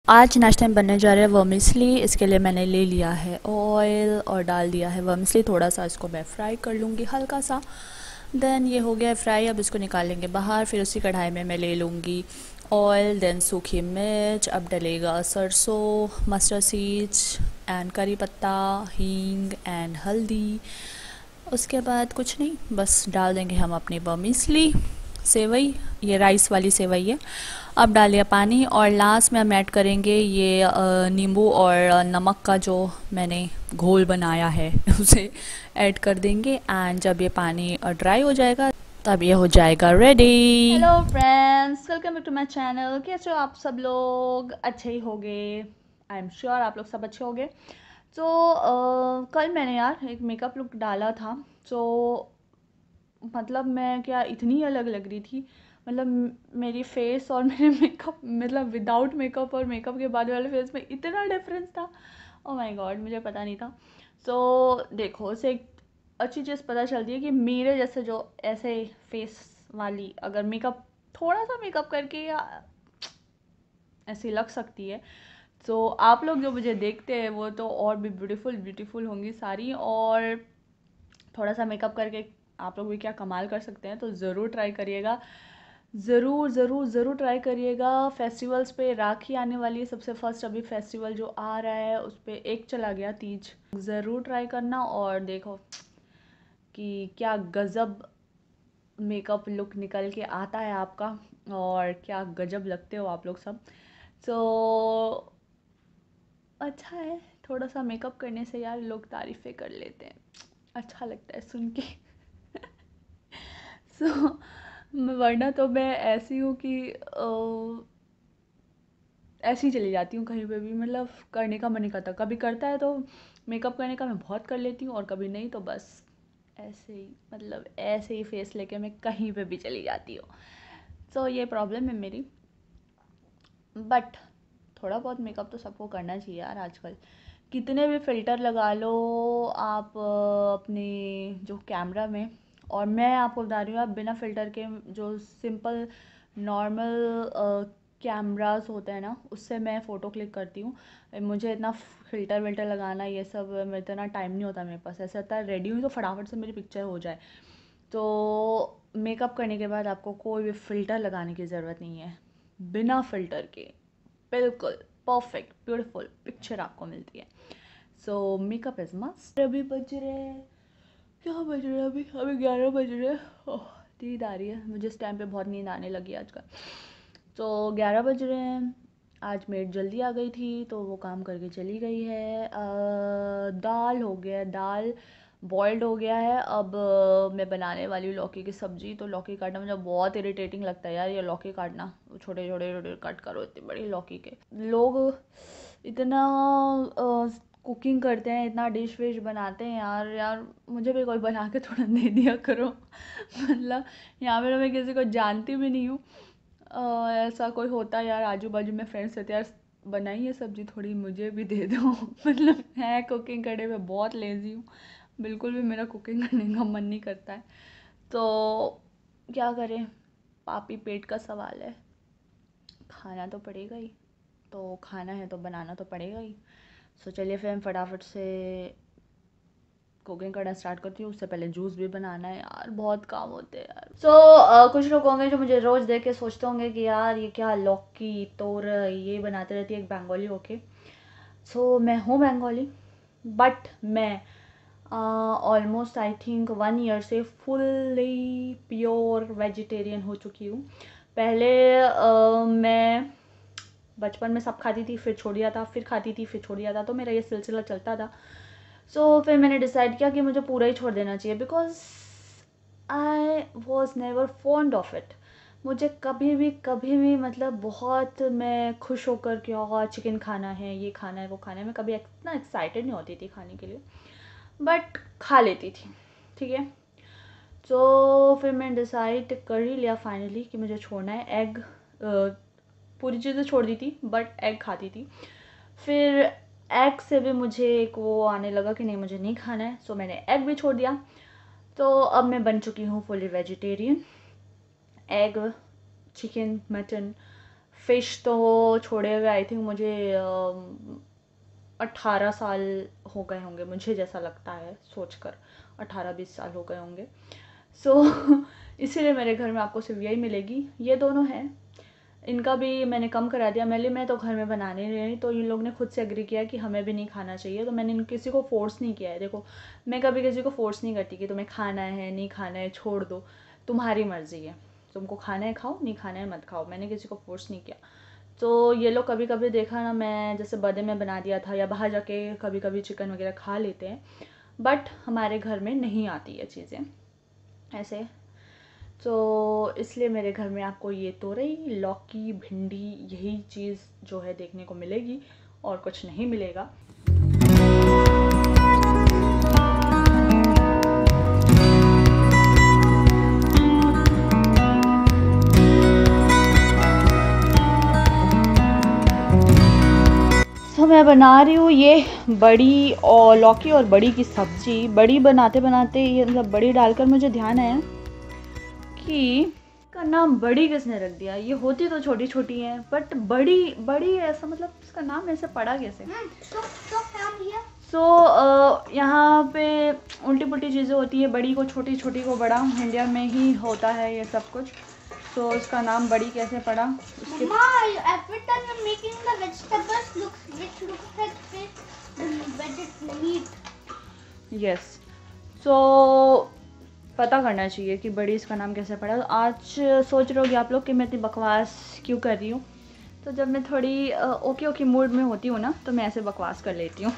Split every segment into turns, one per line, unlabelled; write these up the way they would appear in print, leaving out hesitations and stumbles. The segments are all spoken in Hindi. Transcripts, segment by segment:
आज नाश्ते में बनने जा रहा है वर्मिसली। इसके लिए मैंने ले लिया है ऑयल और डाल दिया है वर्मिसली। थोड़ा सा इसको मैं फ्राई कर लूँगी हल्का सा। देन ये हो गया है फ्राई। अब इसको निकाल लेंगे बाहर। फिर उसी कढ़ाई में मैं ले लूँगी ऑयल, देन सूखी मिर्च, अब डलेगा सरसों, मस्टर्ड सीड्स एंड करी पत्ता, हींग एंड हल्दी। उसके बाद कुछ नहीं, बस डाल देंगे हम अपनी वर्मिसली सेवई। ये राइस वाली सेवई है। अब डाल लिया पानी और लास्ट में हम ऐड करेंगे ये नींबू और नमक का जो मैंने घोल बनाया है उसे ऐड कर देंगे। एंड जब ये पानी ड्राई हो जाएगा तब ये हो जाएगा ready.
Hello friends, welcome back to my channel. कैसे हो आप सब लोग? अच्छे ही होंगे, आई एम श्योर आप लोग सब अच्छे होंगे। तो कल मैंने यार एक मेकअप लुक डाला था। तो मतलब मैं क्या इतनी अलग लग रही थी। मतलब मेरी फेस और मेरे मेकअप, मतलब विदाउट मेकअप और मेकअप के बाद वाले फेस में इतना डिफरेंस था। ओह माय गॉड, मुझे पता नहीं था। तो देखो, उससे एक अच्छी चीज़ पता चलती है कि मेरे जैसे जो ऐसे फेस वाली अगर मेकअप, थोड़ा सा मेकअप करके या ऐसी लग सकती है, तो आप लोग जो मुझे देखते हैं वो तो और भी ब्यूटीफुल ब्यूटीफुल होंगी सारी। और थोड़ा सा मेकअप करके आप लोग भी क्या कमाल कर सकते हैं। तो ज़रूर ट्राई करिएगा, ज़रूर ज़रूर ज़रूर ट्राई करिएगा। फेस्टिवल्स पे राखी आने वाली है, सबसे फर्स्ट अभी फेस्टिवल जो आ रहा है उस पर एक चला गया तीज। ज़रूर ट्राई करना और देखो कि क्या गज़ब मेकअप लुक निकल के आता है आपका, और क्या गजब लगते हो आप लोग सब। तो अच्छा है, थोड़ा सा मेकअप करने से यार लोग तारीफ़ें कर लेते हैं, अच्छा लगता है सुन के। सो वरना तो मैं ऐसी हूँ कि ऐसी ही चली जाती हूँ कहीं पे भी, मतलब करने का मन नहीं करता। कभी करता है तो मेकअप करने का मैं बहुत कर लेती हूँ, और कभी नहीं तो बस ऐसे ही, मतलब ऐसे ही फेस लेके मैं कहीं पे भी चली जाती हूँ। तो ये प्रॉब्लम है मेरी। बट थोड़ा बहुत मेकअप तो सबको करना चाहिए यार आजकल। कितने भी फ़िल्टर लगा लो आप अपने जो कैमरा में। और मैं आपको बता रही हूँ, आप बिना फ़िल्टर के जो सिंपल नॉर्मल कैमरास होते हैं ना, उससे मैं फ़ोटो क्लिक करती हूँ। मुझे इतना फ़िल्टर विल्टर लगाना ये सब में इतना टाइम नहीं होता मेरे पास। ऐसा होता है रेडी हुई तो फटाफट से मेरी पिक्चर हो जाए। तो मेकअप करने के बाद आपको कोई भी फ़िल्टर लगाने की ज़रूरत नहीं है। बिना फ़िल्टर के बिल्कुल परफेक्ट ब्यूटीफुल पिक्चर आपको मिलती है। सो मेकअप इज़ मस्ट। अभी बज रहे हैं, क्या बज रहे हैं अभी? अभी 11 बज रहे हैं। ओह, नींद आ रही है मुझे इस टाइम पे, बहुत नींद आने लगी आजकल। तो 11 बज रहे हैं। आज मेड जल्दी आ गई थी तो वो काम करके चली गई है। दाल हो गया है, दाल बॉइल्ड हो गया है। अब मैं बनाने वाली हूँ लौकी की सब्ज़ी। तो लौकी काटना मुझे बहुत इरिटेटिंग लगता है यार, ये लौकी काटना। छोटे छोटे छोटे कट करो, इतनी बड़ी लौकी के लोग इतना कुकिंग करते हैं, इतना डिश विश बनाते हैं यार। यार मुझे भी कोई बना के थोड़ा दे दिया करो। मतलब यहाँ पे तो मैं किसी को जानती भी नहीं हूँ। ऐसा कोई होता यार आजू बाजू में फ्रेंड्स रहते यार, बनाइए सब्जी थोड़ी मुझे भी दे दो। मतलब है कुकिंग करने में बहुत लेज़ी हूँ, बिल्कुल भी मेरा कुकिंग करने का मन नहीं करता है। तो क्या करें, पापी पेट का सवाल है, खाना तो पड़ेगा ही। तो खाना है तो बनाना तो पड़ेगा ही। सो चलिए फिर हम फटाफट से कुकिंग करना स्टार्ट करती हूँ। उससे पहले जूस भी बनाना है यार, बहुत काम होते हैं यार। कुछ लोग होंगे जो मुझे रोज़ देख के सोचते होंगे कि यार ये क्या लौकी तोर ये बनाते रहती है एक बंगाली होके। मैं हूँ बंगाली, बट मैं ऑलमोस्ट आई थिंक 1 ईयर से फुल्ली प्योर वेजिटेरियन हो चुकी हूँ। पहले मैं बचपन में सब खाती थी, फिर छोड़ दिया था, फिर खाती थी, फिर छोड़ दिया था। तो मेरा ये सिलसिला चलता था। फिर मैंने डिसाइड किया कि मुझे पूरा ही छोड़ देना चाहिए, because I was never fond of it. मुझे कभी भी मतलब बहुत मैं खुश होकर कि हाँ चिकन खाना है, ये खाना है, वो खाना है, मैं कभी इतना एक्साइटेड नहीं होती थी खाने के लिए, बट खा लेती थी। ठीक है। फिर मैंने डिसाइड कर ही लिया फाइनली कि मुझे छोड़ना है। एग पूरी चीज़ें छोड़ दी थी, बट एग खाती थी। फिर एग से भी मुझे एक वो आने लगा कि नहीं मुझे नहीं खाना है। मैंने एग भी छोड़ दिया। तो अब मैं बन चुकी हूँ fully vegetarian. Egg, chicken, mutton, fish तो छोड़े हुए आई थिंक मुझे 18 साल हो गए होंगे, मुझे जैसा लगता है सोचकर 18-20 साल हो गए होंगे। सो इसीलिए मेरे घर में आपको सिर्फ यही मिलेगी, ये दोनों हैं। इनका भी मैंने कम करा दिया, मैं तो घर में बनाने नहीं रही, तो इन लोग ने खुद से एग्री किया कि हमें भी नहीं खाना चाहिए, तो मैंने किसी को फ़ोर्स नहीं किया है। देखो, मैं कभी किसी को फ़ोर्स नहीं करती कि तुम्हें खाना है नहीं खाना है छोड़ दो, तुम्हारी मर्ज़ी है, तुमको खाना है खाओ, नहीं खाना है मत खाओ, मैंने किसी को फ़ोर्स नहीं किया। तो ये लोग कभी कभी देखा ना, मैं जैसे बर्थडे में बना दिया था या बाहर जाके कभी कभी चिकन वगैरह खा लेते हैं, बट हमारे घर में नहीं आती ये चीज़ें ऐसे। तो इसलिए मेरे घर में आपको ये तोरई, लौकी, भिंडी, यही चीज़ जो है देखने को मिलेगी और कुछ नहीं मिलेगा। तो मैं बना रही हूँ ये बड़ी और लौकी और बड़ी की सब्ज़ी। बड़ी बनाते बनाते ये मतलब बड़ी डालकर मुझे ध्यान आया कि का नाम बड़ी किसने रख दिया, ये होती तो छोटी छोटी हैं बट बड़ी बड़ी ऐसा, मतलब इसका नाम ऐसे पड़ा कैसे। यहाँ पे उल्टी पुल्टी चीज़ें होती है, बड़ी को छोटी, छोटी को बड़ा, इंडिया में ही होता है ये सब कुछ। तो इसका नाम बड़ी कैसे पड़ा उसके यस, सो पता करना चाहिए कि बड़ी इसका नाम कैसे पड़ा। तो आज सोच रहे होगे आप लोग कि मैं इतनी बकवास क्यों कर रही हूँ। तो जब मैं थोड़ी ओके मूड में होती हूँ ना, तो मैं ऐसे बकवास कर लेती हूँ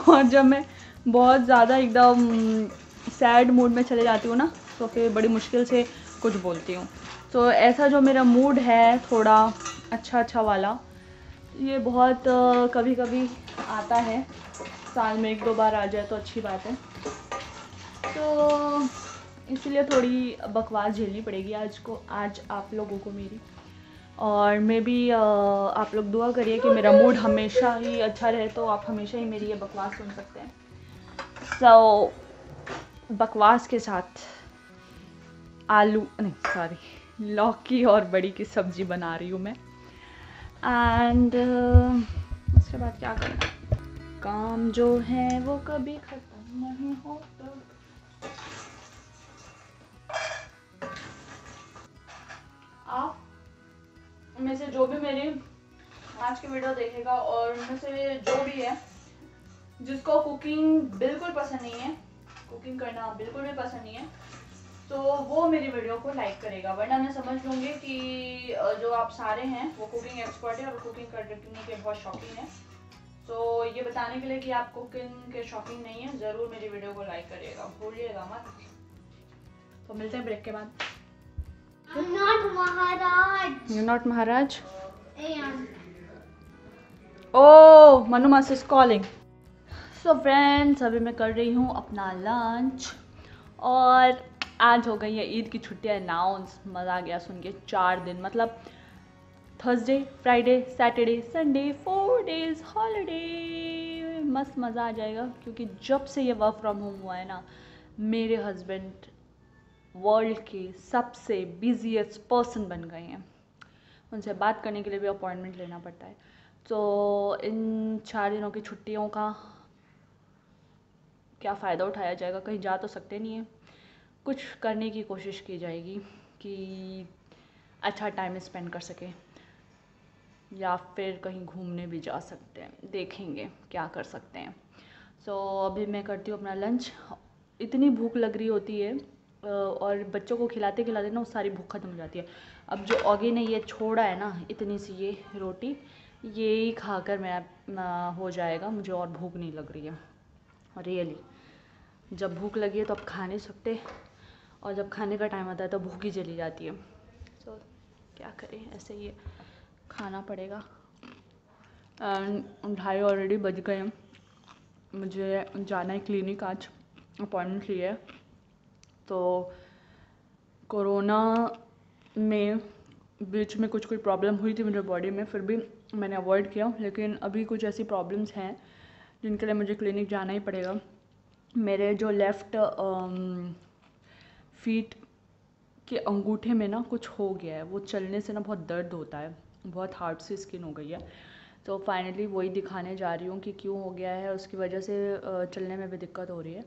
और जब मैं बहुत ज़्यादा एकदम सैड मूड में चले जाती हूँ ना, तो फिर बड़ी मुश्किल से कुछ बोलती हूँ। तो ऐसा जो मेरा मूड है थोड़ा अच्छा वाला, ये बहुत कभी कभी आता है, साल में 1-2 बार आ जाए तो अच्छी बात है। तो इसलिए थोड़ी बकवास झेलनी पड़ेगी आज आप लोगों को मेरी। और मैं भी आप लोग दुआ करिए कि मेरा मूड हमेशा ही अच्छा रहे, तो आप हमेशा ही मेरी ये बकवास सुन सकते हैं। सो बकवास के साथ लौकी और बड़ी की सब्ज़ी बना रही हूँ मैं। एंड उसके बाद क्या करना, काम जो है वो कभी ख़त्म नहीं होता। आप में से जो भी मेरी आज की वीडियो देखेगा और उनमें से जो भी है जिसको कुकिंग बिल्कुल पसंद नहीं है, कुकिंग करना बिल्कुल भी पसंद नहीं है, तो वो मेरी वीडियो को लाइक करेगा। वरना मैं समझ लूँगी कि जो आप सारे हैं वो कुकिंग एक्सपर्ट है और कुकिंग करने के बहुत शौकीन है। तो ये बताने के लिए कि आप कुकिंग के शौकीन नहीं है, ज़रूर मेरी वीडियो को लाइक करिएगा, भूलिएगा मत। तो मिलते हैं ब्रेक के बाद। You're not Maharaj? Oh, Manu Mas is calling. So friends, अभी मैं कर रही हूँ अपना लंच और आज हो गई है ईद की छुट्टियाँ अनाउंस। मज़ा आ गया सुन के। 4 दिन मतलब Thursday, Friday, Saturday, Sunday, 4 days holiday. मस्त मज़ा आ जाएगा, क्योंकि जब से ये वर्क फ्रॉम होम हुआ है ना, मेरे हस्बैंड वर्ल्ड के सबसे बिजीएस्ट पर्सन बन गए हैं। उनसे बात करने के लिए भी अपॉइंटमेंट लेना पड़ता है। तो इन 4 दिनों की छुट्टियों का क्या फ़ायदा उठाया जाएगा, कहीं जा तो सकते नहीं हैं, कुछ करने की कोशिश की जाएगी कि अच्छा टाइम स्पेंड कर सकें, या फिर कहीं घूमने भी जा सकते हैं, देखेंगे क्या कर सकते हैं। सो अभी मैं करती हूँ अपना लंच। इतनी भूख लग रही होती है और बच्चों को खिलाते खिलाते ना वो सारी भूख खत्म हो जाती है। अब जो ऑगी ने ये छोड़ा है ना, इतनी सी ये रोटी, ये ही खाकर मैं हो जाएगा, मुझे और भूख नहीं लग रही है रियली। जब भूख लगी है तो अब खा नहीं सकते, और जब खाने का टाइम आता है तो भूख ही चली जाती है। तो क्या करें, ऐसे ही खाना पड़ेगा। 2:30 ऑलरेडी बज गए हैं, मुझे जाना है क्लिनिक, आज अपॉइंटमेंट लिया है। तो कोरोना में बीच में कोई प्रॉब्लम हुई थी मेरे बॉडी में, फिर भी मैंने अवॉइड किया, लेकिन अभी कुछ ऐसी प्रॉब्लम्स हैं जिनके लिए मुझे क्लिनिक जाना ही पड़ेगा। मेरे जो लेफ़्ट फीट कि अंगूठे में ना कुछ हो गया है, वो चलने से ना बहुत दर्द होता है, बहुत हार्ड सी स्किन हो गई है। तो फाइनली वही दिखाने जा रही हूँ कि क्यों हो गया है, उसकी वजह से चलने में भी दिक्कत हो रही है।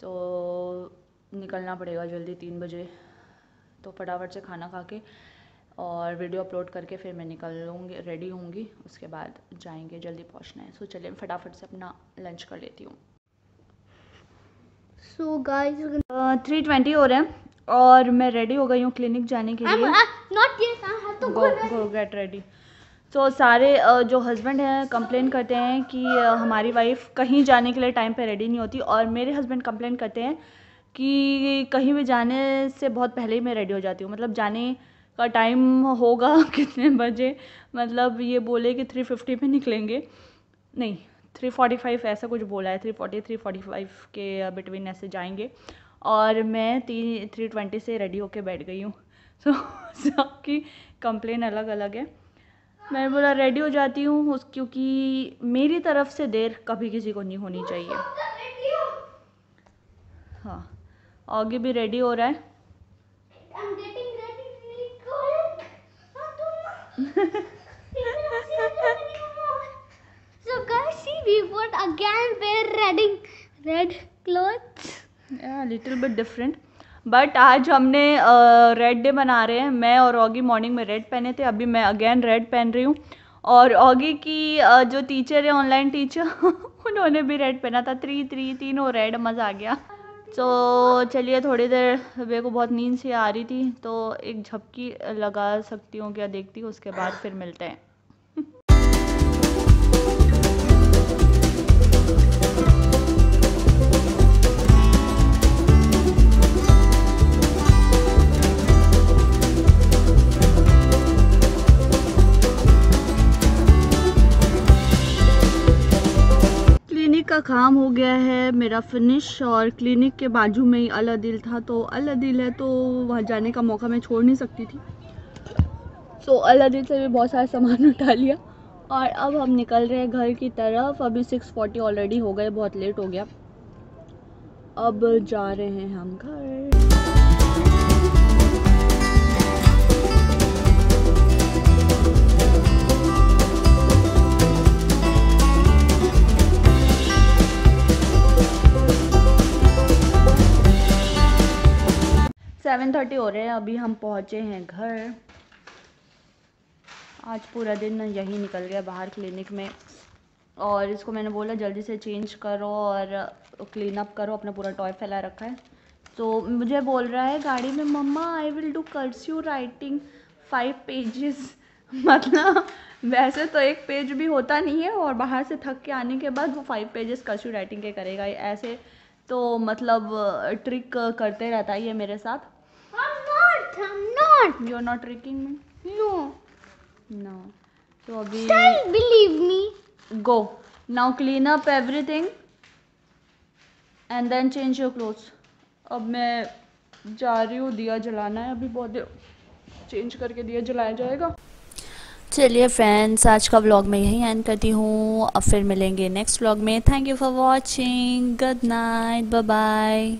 तो निकलना पड़ेगा जल्दी 3 बजे, तो फटाफट से खाना खा के और वीडियो अपलोड करके फिर मैं निकल लूँगी, रेडी होंगी, उसके बाद जाएंगे, जल्दी पहुँचना है। सो चलिए फटाफट से अपना लंच कर लेती हूँ। सो गाइस 3:20 हो रहे हैं और मैं रेडी हो गई हूँ क्लिनिक जाने के लिए। गो गेट रेडी। तो सारे जो हस्बैंड हैं कंप्लेन करते हैं कि हमारी वाइफ कहीं जाने के लिए टाइम पे रेडी नहीं होती, और मेरे हस्बैंड कंप्लेन करते हैं कि कहीं भी जाने से बहुत पहले ही मैं रेडी हो जाती हूँ। मतलब जाने का टाइम होगा कितने बजे, मतलब ये बोले कि 3:50 पे निकलेंगे, नहीं 3:45 ऐसा कुछ बोला है, 3:40 3:45 के बिटवीन ऐसे जाएंगे, और मैं 3:20 से रेडी होके बैठ गई हूँ। तो सबकी कंप्लेन अलग अलग है। मैंने बोला रेडी हो जाती हूँ क्योंकि मेरी तरफ से देर कभी किसी को नहीं होनी चाहिए। हाँ, आगे भी रेडी हो रहा है।
So guys, see, we would again wear red clothes.
Yeah, little bit different. But आज हमने रेड डे मना रहे हैं। मैं और ऑगी मॉर्निंग में रेड पहने थे, अभी मैं अगेन रेड पहन रही हूँ। और ऑगी की जो टीचर है, ऑनलाइन टीचर उन्होंने भी रेड पहना था। तीनों रेड, मज़ा आ गया। तो चलिए थोड़ी देर, मेरे को बहुत नींद सी आ रही थी तो एक झपकी लगा सकती हूँ क्या, देखती हूँ, उसके बाद फिर मिलते हैं। का काम हो गया है मेरा फिनिश, और क्लिनिक के बाजू में ही अलादिल था, तो अलादिल है तो वहाँ जाने का मौका मैं छोड़ नहीं सकती थी। सो अलादिल से भी बहुत सारा सामान उठा लिया और अब हम निकल रहे हैं घर की तरफ। अभी 6:40 ऑलरेडी हो गए, बहुत लेट हो गया। अब जा रहे हैं हम घर। 7:30 हो रहे हैं, अभी हम पहुँचे हैं घर। आज पूरा दिन यही निकल गया बाहर क्लिनिक में, और इसको मैंने बोला जल्दी से चेंज करो और क्लीन अप करो, अपना पूरा टॉय फैला रखा है। तो मुझे बोल रहा है गाड़ी में, mamma I will do cursive writing 5 pages. मतलब वैसे तो 1 पेज भी होता नहीं है, और बाहर से थक के आने के बाद वो 5 पेजेस कर्सिव राइटिंग के करेगा। ऐसे तो मतलब ट्रिक करते रहता है ये मेरे साथ।
I'm not.
You are not tricking me? No. So अभी
Don't believe me.
go. Now clean up everything and then change your clothes. अब मैं जा रही हूँ, दिया जलाना है, अभी बहुत देर चेंज करके दिया जलाया जाएगा।
चलिए फ्रेंड्स, आज का व्लॉग मैं यहीं एंड करती हूँ, अब फिर मिलेंगे नेक्स्ट व्लॉग में। Thank you for watching, good night, bye bye.